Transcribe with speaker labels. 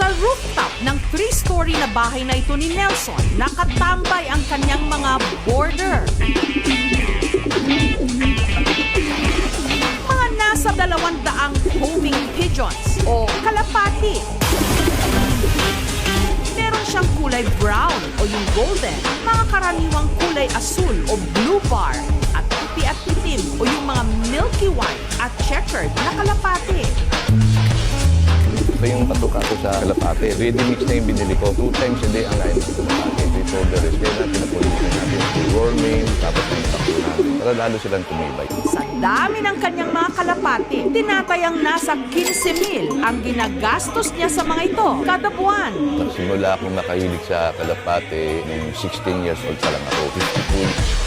Speaker 1: Sa rooftop ng 3-story na bahay na ito ni Nelson, nakatambay ang kanyang mga border. Mga nasa 200 homing pigeons o kalapati. Meron siyang kulay brown o yung golden, mga karaniwang kulay asul o blue bar, at puti at itim o yung mga milky white at checkered na kalapati.
Speaker 2: Ito yung patuka ko sa kalapate. Ready mix na yung binili ko. 2 times a day ang kain ng kalapate. Before the rest, kaya natin napulitin natin yung warming, tapos yung takbo natin. Para lalo silang tumibay.
Speaker 1: Sa dami ng kanyang mga kalapati, tinatayang nasa 15,000 ang ginagastos niya sa mga ito kada buwan.
Speaker 2: Nagsimula akong makahilig sa kalapate nung 16 years old pa lang ako. 52